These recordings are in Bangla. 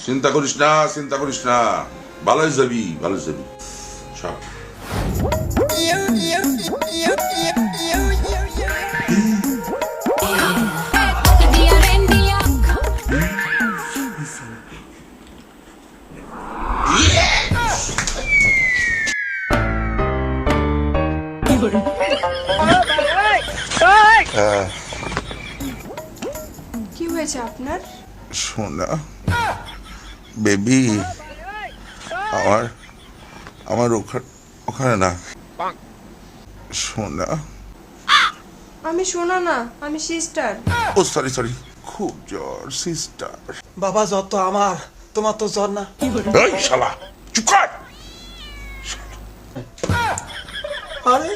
চিন্তা করিস না, চিন্তা করিস না, ভালোই যাবি, ভালো যাবি সব। কি হয়েছে আপনার? সোনা বেবি, আমার আমার ওখানে না সোনা। আমি শোনা না, আমি সিস্টার। ও সরি সরি, খুব জ্বর সিস্টার। বাবা জ্বর তো আমার, তোমার তো জ্বর না। এই শালা চুপ কর। আরে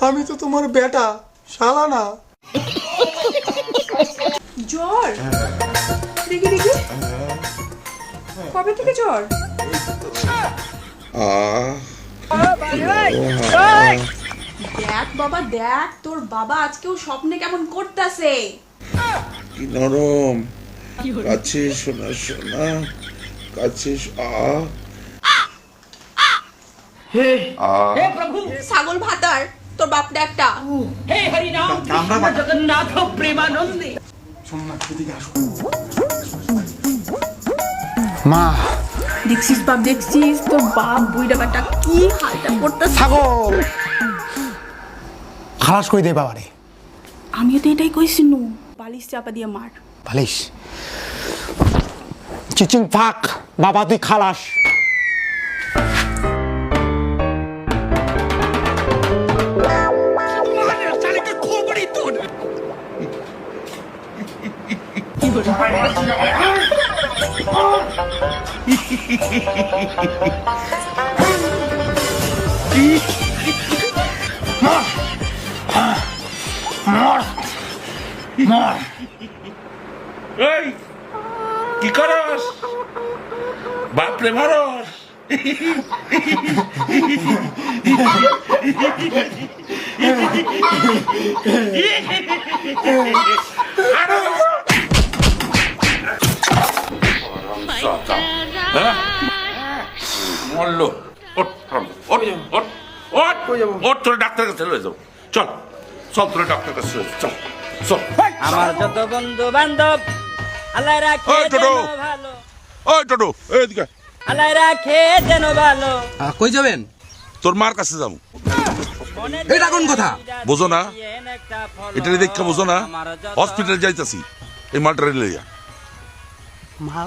আমি তো তোমার বেটা, শালা না। জ্বর? দেখি দেখি, কবে থেকে জ্বর? দেখ বাবা দেখ, তোর বাবা আজকেও স্বপ্নে কেমন করতেছে। কি নরম, কাছে সোনা সোনা, কাছে ছাগল ভাতার তোর বাপটা একটা। हे हरिनाम कृष्ण जगन्नाथ प्रेमानंदे। মা দেখছিস বাপ, দেখছিস তোর বাপ বুইড়া বেটা কি হালটা করতেছে। ছাগল খালাস করে দে বাবারে। আমিও তো এটাই কইছি নু, বালিশ চাপা দিয়ে মার। ভালিস চিচিং ফাক, বাবা তুই খালাস। এই কি করস? বাপরে মারস? মরলো। তোর ডাক্তার কাছে লয়ে যাও, চল চল, তোর ডাক্তার কাছে লয়ে যাও, চল চল। আমার যত বন্ধু বান্ধব আল্লাহ রাখে ওই টোটো, যেন ভালো, ওই টোটো এইদিকে। আল্লাহ রাখে যেন ভালো। কই যাবেন? তোর মার কাছে যাবো। এটা কোন কথা? বোঝো না? এটা দেখে বোঝো না? হসপিটালে যাইতাছি, এই মালটা লইয়া। মা